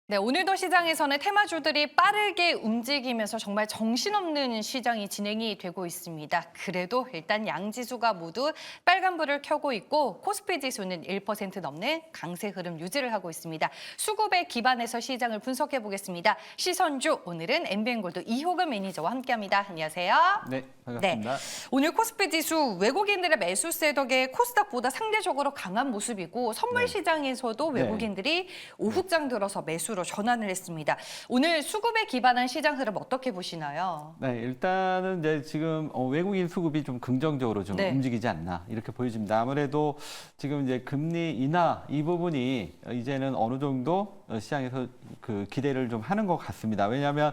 네, 오늘도 시장에서는 테마주들이 빠르게 움직이면서 정말 정신없는 시장이 진행이 되고 있습니다. 그래도 일단 양지수가 모두 빨간불을 켜고 있고 코스피 지수는 1% 넘는 강세 흐름 유지를 하고 있습니다. 수급에 기반해서 시장을 분석해 보겠습니다. 시선주, 오늘은 MBN골드 이호근 매니저와 함께합니다. 안녕하세요. 네, 반갑습니다. 오늘 코스피 지수 외국인들의 매수세 덕에 코스닥보다 상대적으로 강한 모습이고 선물 네. 시장에서도 외국인들이 오후장 들어서 매수로 전환을 했습니다. 오늘 수급에 기반한 시장 흐름 어떻게 보시나요? 네, 일단은 이제 지금 외국인 수급이 좀 긍정적으로 좀 네. 움직이지 않나 이렇게 보여집니다. 아무래도 지금 이제 금리 인하 이 부분이 이제는 어느 정도 시장에서 그 기대를 좀 하는 것 같습니다. 왜냐하면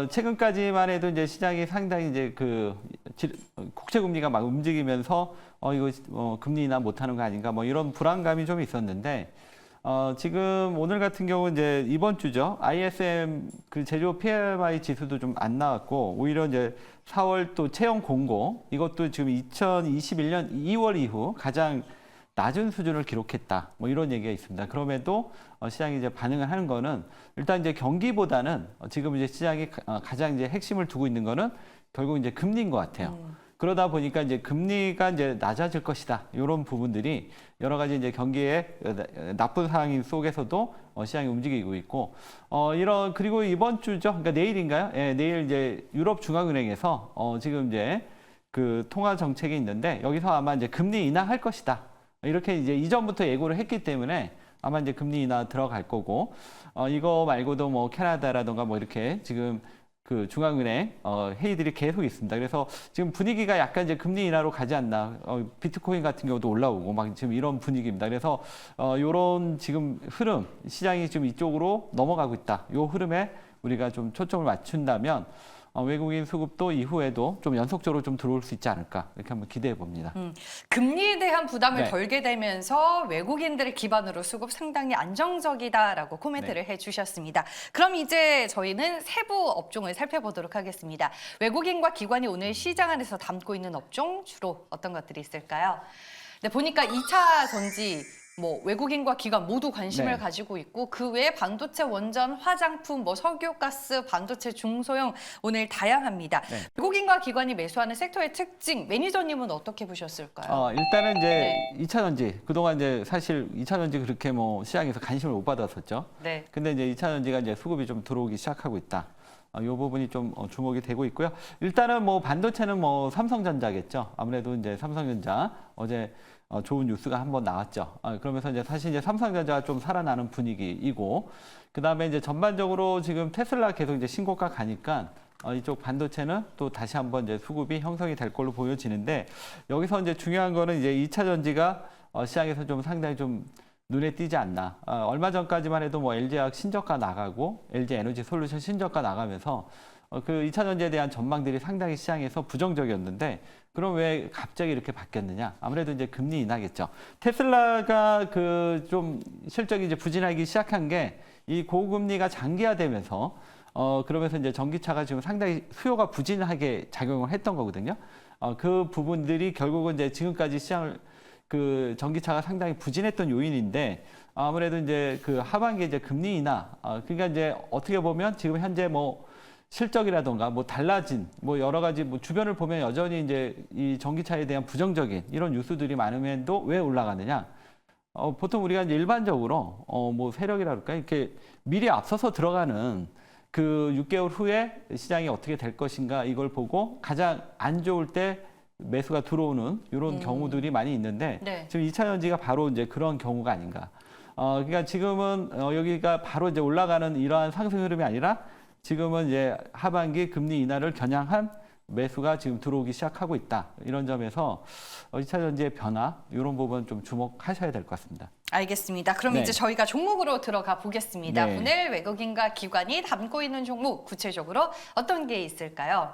최근까지만 해도 이제 시장이 상당히 이제 그 국채 금리가 막 움직이면서 이거 금리 인하 못하는 거 아닌가 뭐 이런 불안감이 좀 있었는데. 지금 오늘 같은 경우 이제 이번 주죠. ISM 그 제조 PMI 지수도 좀 안 나왔고 오히려 이제 4월 또 채용 공고 이것도 지금 2021년 2월 이후 가장 낮은 수준을 기록했다. 뭐 이런 얘기가 있습니다. 그럼에도 시장이 이제 반응을 하는 거는 일단 이제 경기보다는 지금 이제 시장이 가장 이제 핵심을 두고 있는 거는 결국 이제 금리인 것 같아요. 그러다 보니까 이제 금리가 이제 낮아질 것이다. 이런 부분들이 여러 가지 이제 경기에 나쁜 상황인 속에서도 시장이 움직이고 있고, 그리고 이번 주죠. 그러니까 내일인가요? 예, 내일 이제 유럽 중앙은행에서 지금 이제 그 통화 정책이 있는데 여기서 아마 이제 금리 인하할 것이다. 이렇게 이제 이전부터 예고를 했기 때문에 아마 이제 금리 인하 들어갈 거고, 이거 말고도 뭐 캐나다라던가 뭐 이렇게 지금 그 중앙은행 회의들이 계속 있습니다. 그래서 지금 분위기가 약간 이제 금리 인하로 가지 않나. 비트코인 같은 경우도 올라오고 막 지금 이런 분위기입니다. 그래서 요런 지금 흐름, 시장이 지금 이쪽으로 넘어가고 있다. 요 흐름에 우리가 좀 초점을 맞춘다면 외국인 수급도 이후에도 좀 연속적으로 좀 들어올 수 있지 않을까 이렇게 한번 기대해 봅니다. 금리에 대한 부담을 네. 덜게 되면서 외국인들을 기반으로 수급 상당히 안정적이다라고 코멘트를 해주셨습니다. 그럼 이제 저희는 세부 업종을 살펴보도록 하겠습니다. 외국인과 기관이 오늘 시장 안에서 담고 있는 업종 주로 어떤 것들이 있을까요? 네, 보니까 2차 전지 뭐 외국인과 기관 모두 관심을 네. 가지고 있고 그 외에 반도체 원전, 화장품, 뭐 석유가스, 반도체 중소형 오늘 다양합니다. 네. 외국인과 기관이 매수하는 섹터의 특징 매니저님은 어떻게 보셨을까요? 일단은 이제 네. 2차 전지 그동안 이제 사실 2차 전지 그렇게 뭐 시장에서 관심을 못 받았었죠. 네. 근데 이제 2차 전지가 이제 수급이 좀 들어오기 시작하고 있다. 이 부분이 좀 주목이 되고 있고요. 일단은 뭐 반도체는 뭐 삼성전자겠죠. 아무래도 이제 삼성전자 어제 좋은 뉴스가 한번 나왔죠. 그러면서 이제 사실 이제 삼성전자가 좀 살아나는 분위기이고, 그 다음에 이제 전반적으로 지금 테슬라 계속 이제 신고가 가니까 이쪽 반도체는 또 다시 한번 이제 수급이 형성이 될 걸로 보여지는데, 여기서 이제 중요한 거는 이제 2차 전지가 시장에서 좀 상당히 좀 눈에 띄지 않나. 얼마 전까지만 해도 뭐 LG화학 신저가 나가고 LG 에너지 솔루션 신저가 나가면서 그 2차 전지에 대한 전망들이 상당히 시장에서 부정적이었는데 그럼 왜 갑자기 이렇게 바뀌었느냐? 아무래도 이제 금리 인하겠죠. 테슬라가 그 좀 실적이 이제 부진하기 시작한 게 이 고금리가 장기화되면서 그러면서 이제 전기차가 지금 상당히 수요가 부진하게 작용을 했던 거거든요. 그 부분들이 결국은 이제 지금까지 시장을 그 전기차가 상당히 부진했던 요인인데 아무래도 이제 그 하반기에 이제 금리 인하 그러니까 이제 어떻게 보면 지금 현재 뭐 실적이라던가 뭐 달라진 뭐 여러 가지 뭐 주변을 보면 여전히 이제 이 전기차에 대한 부정적인 이런 뉴스들이 많음에도 왜 올라가느냐? 보통 우리가 이제 일반적으로 뭐 세력이라 그럴까 이렇게 미리 앞서서 들어가는 그 6개월 후에 시장이 어떻게 될 것인가 이걸 보고 가장 안 좋을 때 매수가 들어오는 이런 경우들이 많이 있는데 네. 지금 2차 전지가 바로 이제 그런 경우가 아닌가. 그러니까 지금은 여기가 바로 이제 올라가는 이러한 상승 흐름이 아니라 지금은 이제 하반기 금리 인하를 겨냥한 매수가 지금 들어오기 시작하고 있다. 이런 점에서 2차 전지의 변화 이런 부분 좀 주목하셔야 될 것 같습니다. 알겠습니다. 그럼 네. 이제 저희가 종목으로 들어가 보겠습니다. 네. 오늘 외국인과 기관이 담고 있는 종목 구체적으로 어떤 게 있을까요?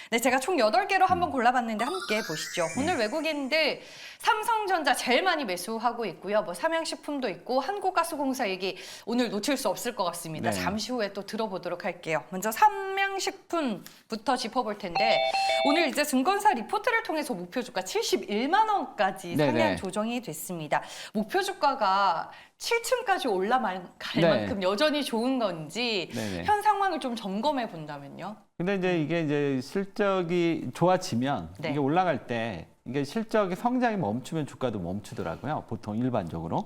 네, 제가 총 8개로 한번 골라봤는데 함께 보시죠. 오늘 외국인들 삼성전자 제일 많이 매수하고 있고요. 뭐 삼양식품도 있고 한국가스공사 얘기 오늘 놓칠 수 없을 것 같습니다. 네. 잠시 후에 또 들어보도록 할게요. 먼저 삼양식품부터 짚어볼 텐데 오늘 이제 증권사 리포트를 통해서 목표 주가 71만 원까지 네네. 상향 조정이 됐습니다. 목표 주가가 7층까지 올라갈 네. 만큼 여전히 좋은 건지 네네. 현 상황을 좀 점검해 본다면요. 근데 이제 이게 이제 실적이 좋아지면 네. 이게 올라갈 때 이게 실적이 성장이 멈추면 주가도 멈추더라고요. 보통 일반적으로.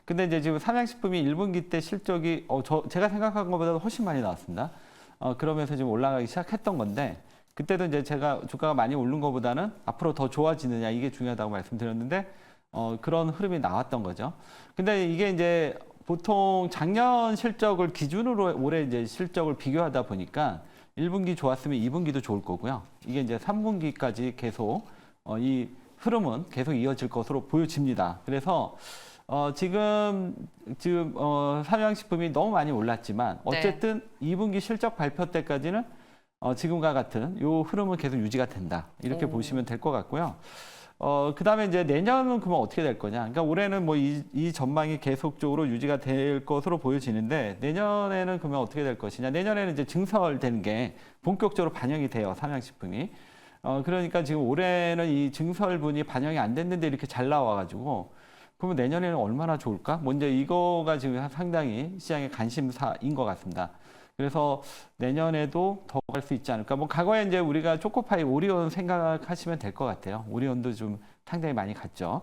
근데 이제 지금 삼양식품이 1분기 때 실적이 제가 생각한 것보다 훨씬 많이 나왔습니다. 그러면서 지금 올라가기 시작했던 건데 그때도 이제 제가 주가가 많이 오른 것보다는 앞으로 더 좋아지느냐 이게 중요하다고 말씀드렸는데 그런 흐름이 나왔던 거죠. 근데 이게 이제 보통 작년 실적을 기준으로 올해 이제 실적을 비교하다 보니까 1분기 좋았으면 2분기도 좋을 거고요. 이게 이제 3분기까지 계속 이 흐름은 계속 이어질 것으로 보여집니다. 그래서 지금 삼양식품이 너무 많이 올랐지만 어쨌든 2분기 실적 발표 때까지는 지금과 같은 요 흐름은 계속 유지가 된다. 이렇게 보시면 될 것 같고요. 그다음에 이제 내년은 그러면 어떻게 될 거냐? 그러니까 올해는 뭐 이 전망이 계속적으로 유지가 될 것으로 보여지는데 내년에는 그러면 어떻게 될 것이냐? 내년에는 이제 증설되는 게 본격적으로 반영이 돼요, 삼양식품이. 그러니까 지금 올해는 이 증설분이 반영이 안 됐는데 이렇게 잘 나와가지고 그러면 내년에는 얼마나 좋을까? 먼저 이거가 지금 상당히 시장의 관심사인 것 같습니다. 그래서 내년에도 더 갈 수 있지 않을까. 뭐 과거에 이제 우리가 초코파이 오리온 생각하시면 될 것 같아요. 오리온도 좀 상당히 많이 갔죠.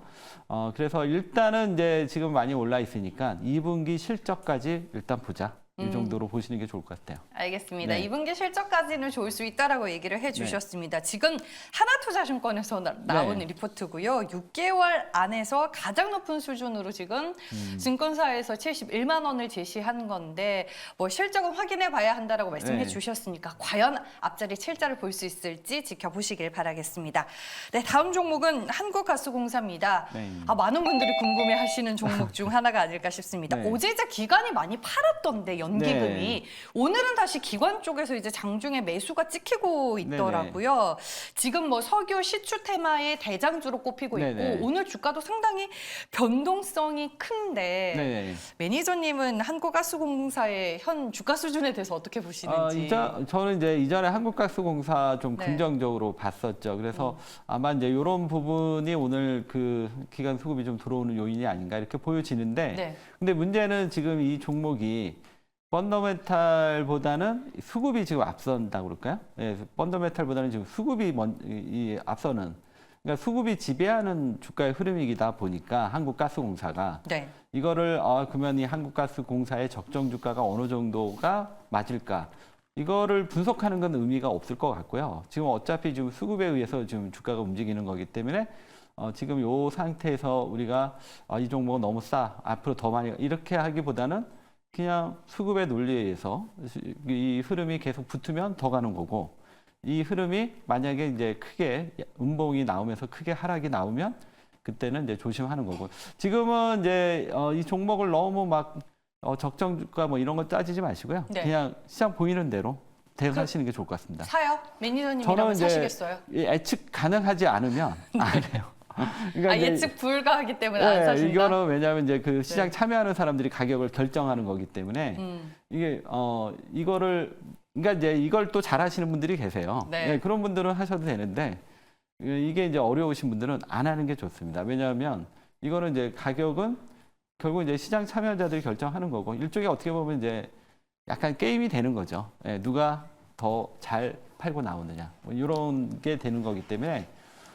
그래서 일단은 이제 지금 많이 올라 있으니까 2분기 실적까지 일단 보자. 이 정도로 보시는 게 좋을 것 같아요. 알겠습니다. 네. 2분기 실적까지는 좋을 수 있다라고 얘기를 해주셨습니다. 지금 하나투자증권에서 나온 리포트고요. 6개월 안에서 가장 높은 수준으로 지금 증권사에서 71만 원을 제시한 건데 뭐 실적은 확인해 봐야 한다라고 말씀해 주셨으니까 과연 앞자리 7자를 볼 수 있을지 지켜보시길 바라겠습니다. 네, 다음 종목은 한국가스공사입니다. 네. 많은 분들이 궁금해하시는 종목 중 하나가 아닐까 싶습니다. 네. 어제 이제 기관이 많이 팔았던데 연기금이 네. 오늘은 다시 기관 쪽에서 이제 장중에 매수가 찍히고 있더라고요. 지금 뭐 석유 시추 테마의 대장주로 꼽히고 있고 네네. 오늘 주가도 상당히 변동성이 큰데 네. 매니저님은 한국가스공사의 현 주가 수준에 대해서 어떻게 보시는지? 저는 이제 이전에 한국가스공사 좀 네. 긍정적으로 봤었죠. 그래서 아마 이제 이런 부분이 오늘 그 기관 수급이 좀 들어오는 요인이 아닌가 이렇게 보여지는데, 네. 근데 문제는 지금 이 종목이 펀더멘탈보다는 수급이 지금 앞선다고 그럴까요? 예, 펀더멘탈보다는 지금 수급이 앞서는, 그러니까 수급이 지배하는 주가의 흐름이다 보니까 한국가스공사가 네. 이거를 그러면 이 한국가스공사의 적정 주가가 어느 정도가 맞을까? 이거를 분석하는 건 의미가 없을 것 같고요. 지금 어차피 지금 수급에 의해서 지금 주가가 움직이는 거기 때문에 지금 이 상태에서 우리가 이 종목은 너무 싸, 앞으로 더 많이 이렇게 하기보다는 그냥 수급의 논리에 의해서 이 흐름이 계속 붙으면 더 가는 거고, 이 흐름이 만약에 이제 크게 음봉이 나오면서 크게 하락이 나오면 그때는 이제 조심하는 거고, 지금은 이제 이 종목을 너무 막 적정 주가 뭐 이런 거 따지지 마시고요. 네. 그냥 시장 보이는 대로 대응하시는 게 좋을 것 같습니다. 사요? 매니저님이라면 이제 사시겠어요? 예측 가능하지 않으면 안 해요. 그러니까 이제 예측 불가하기 때문에 안 사신다? 이거는 왜냐하면 이제 그 시장 참여하는 사람들이 가격을 결정하는 거기 때문에 이게 이거를, 그러니까 이제 이걸 또 잘하시는 분들이 계세요. 네. 예, 그런 분들은 하셔도 되는데 이게 이제 어려우신 분들은 안 하는 게 좋습니다. 왜냐하면 이거는 이제 가격은 결국 이제 시장 참여자들이 결정하는 거고, 일종의 어떻게 보면 이제 약간 게임이 되는 거죠. 예, 누가 더 잘 팔고 나오느냐, 뭐 이런 게 되는 거기 때문에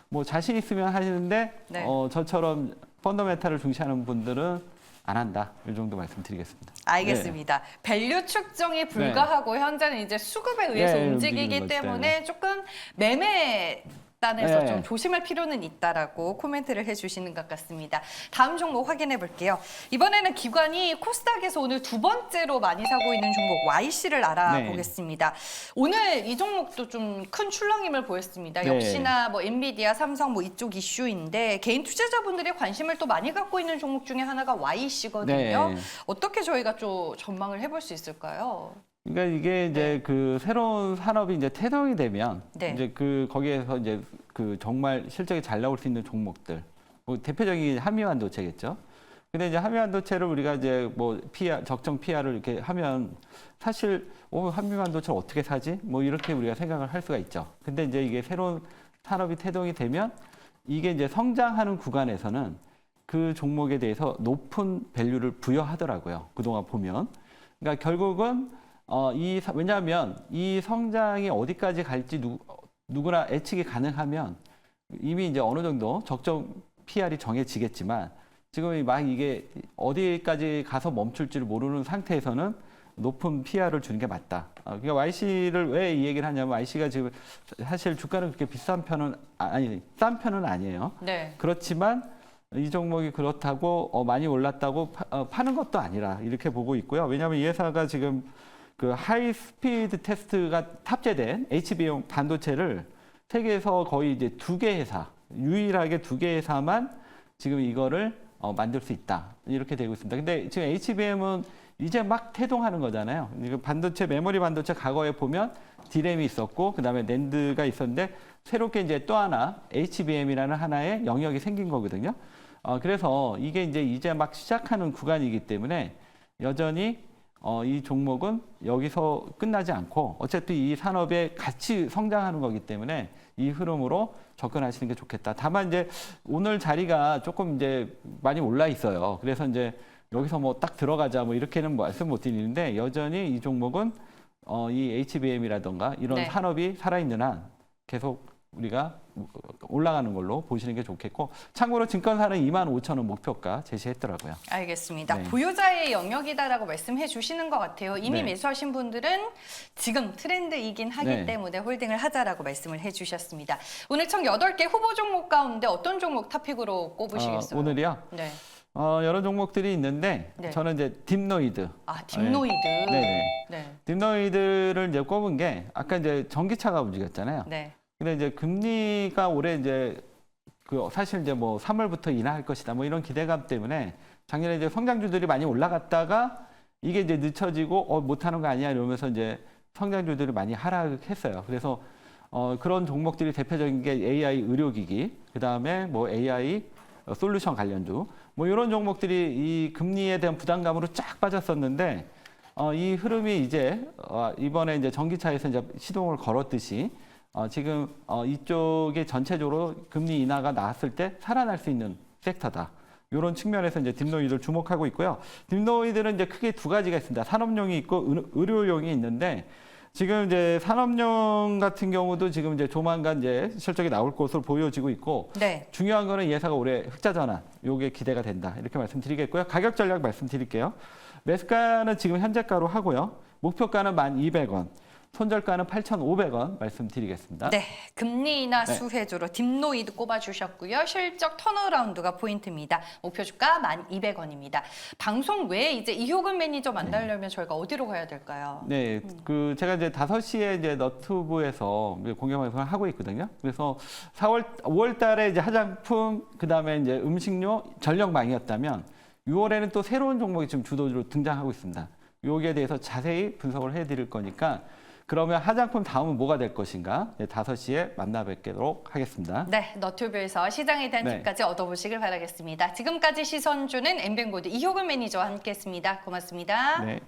뭐 자신 있으면 하시는데 네. 저처럼 펀더멘탈을 중시하는 분들은 안 한다. 이 정도 말씀드리겠습니다. 알겠습니다. 밸류 측정이 불가하고 현재는 이제 수급에 의해서 네, 움직이기 움직이는 거기 때문에 조금 매매 단에서 네. 좀 조심할 필요는 있다라고 코멘트를 해주시는 것 같습니다. 다음 종목 확인해 볼게요. 이번에는 기관이 코스닥에서 오늘 두 번째로 많이 사고 있는 종목 YC를 알아보겠습니다. 오늘 이 종목도 좀 큰 출렁임을 보였습니다. 네. 역시나 뭐 엔비디아, 삼성 뭐 이쪽 이슈인데 개인 투자자분들이 관심을 또 많이 갖고 있는 종목 중에 하나가 YC거든요. 네. 어떻게 저희가 좀 전망을 해볼 수 있을까요? 그러니까 이게 이제 그 새로운 산업이 이제 태동이 되면 네. 이제 그 거기에서 이제 그 정말 실적이 잘 나올 수 있는 종목들, 뭐 대표적인 한미환도체겠죠. 근데 이제 한미반도체를 우리가 이제 뭐 적정 PR을 이렇게 하면 사실 한미반도체를 어떻게 사지? 뭐 이렇게 우리가 생각을 할 수가 있죠. 근데 이제 이게 새로운 산업이 태동이 되면 이게 이제 성장하는 구간에서는 그 종목에 대해서 높은 밸류를 부여하더라고요. 그동안 보면. 그러니까 결국은 왜냐하면 이 성장이 어디까지 갈지 누구나 예측이 가능하면 이미 이제 어느 정도 적정 PR이 정해지겠지만 지금 막 이게 어디까지 가서 멈출지를 모르는 상태에서는 높은 PR을 주는 게 맞다. 그러니까 YC를 왜 이 얘기를 하냐면 YC가 지금 사실 주가는 그렇게 비싼 편은 싼 편은 아니에요. 네. 그렇지만 이 종목이 그렇다고 많이 올랐다고 파는 것도 아니라 이렇게 보고 있고요. 왜냐하면 이 회사가 지금 그 하이 스피드 테스트가 탑재된 HBM 반도체를 세계에서 거의 이제 2개 회사, 유일하게 2개 회사만 지금 이거를 만들 수 있다. 이렇게 되고 있습니다. 근데 지금 HBM은 이제 막 태동하는 거잖아요. 이거 반도체, 메모리 반도체 과거에 보면 D램이 있었고, 그 다음에 낸드가 있었는데, 새롭게 이제 또 하나 HBM이라는 하나의 영역이 생긴 거거든요. 그래서 이게 이제 막 시작하는 구간이기 때문에 여전히 이 종목은 여기서 끝나지 않고 어쨌든 이 산업에 같이 성장하는 거기 때문에 이 흐름으로 접근하시는 게 좋겠다. 다만 이제 오늘 자리가 조금 이제 많이 올라 있어요. 그래서 이제 여기서 뭐 딱 들어가자 뭐 이렇게는 말씀 못 드리는데 여전히 이 종목은 이 HBM이라던가 이런 네. 산업이 살아있는 한 계속 우리가 올라가는 걸로 보시는 게 좋겠고 참고로 증권사는 25,000원 목표가 제시했더라고요. 알겠습니다. 네. 보유자의 영역이다라고 말씀해 주시는 것 같아요. 이미 네. 매수하신 분들은 지금 트렌드이긴 하기 네. 때문에 홀딩을 하자라고 말씀을 해주셨습니다. 오늘 총 8개 후보 종목 가운데 어떤 종목 탑픽으로 꼽으시겠어요? 오늘이요? 네. 여러 종목들이 있는데 네. 저는 이제 딥노이드. 딥노이드. 네네. 네. 딥노이드를 이제 꼽은 게 아까 이제 전기차가 움직였잖아요. 네. 근데 이제 금리가 올해 이제 사실 이제 뭐 3월부터 인하할 것이다 뭐 이런 기대감 때문에 작년에 이제 성장주들이 많이 올라갔다가 이게 이제 늦춰지고 못하는 거 아니야 이러면서 이제 성장주들이 많이 하락했어요. 그래서 그런 종목들이 대표적인 게 AI 의료기기, 그 다음에 뭐 AI 솔루션 관련주, 뭐 이런 종목들이 이 금리에 대한 부담감으로 쫙 빠졌었는데 이 흐름이 이제 이번에 이제 전기차에서 이제 시동을 걸었듯이 지금 이쪽에 전체적으로 금리 인하가 나왔을 때 살아날 수 있는 섹터다. 이런 측면에서 이제 딥노이드를 주목하고 있고요. 딥노이드는 이제 크게 두 가지가 있습니다. 산업용이 있고 의료용이 있는데 지금 이제 산업용 같은 경우도 지금 이제 조만간 이제 실적이 나올 것으로 보여지고 있고 네. 중요한 거는 이 회사가 올해 흑자 전환 요게 기대가 된다. 이렇게 말씀드리겠고요. 가격 전략 말씀드릴게요. 매수가는 지금 현재가로 하고요. 목표가는 1,200원. 손절가는 8,500원 말씀드리겠습니다. 네, 금리 인하 네. 수혜주로 딥노이드 꼽아주셨고요. 실적 턴어라운드가 포인트입니다. 목표 주가 1,200원입니다. 방송 외에 이제 이효근 매니저 만나려면 저희가 어디로 가야 될까요? 네, 제가 이제 5시에 이제 너튜브에서 공개 방송을 하고 있거든요. 그래서 5월 달에 이제 화장품, 그 다음에 이제 음식료, 전력망이었다면 6월에는 또 새로운 종목이 지금 주도주로 등장하고 있습니다. 여기에 대해서 자세히 분석을 해드릴 거니까 그러면 화장품 다음은 뭐가 될 것인가? 5시에 만나 뵙도록 하겠습니다. 네, 너튜브에서 시장에 대한 네. 팁까지 얻어보시길 바라겠습니다. 지금까지 시선주는 엠뱅고드 이효근 매니저와 함께했습니다. 고맙습니다. 네.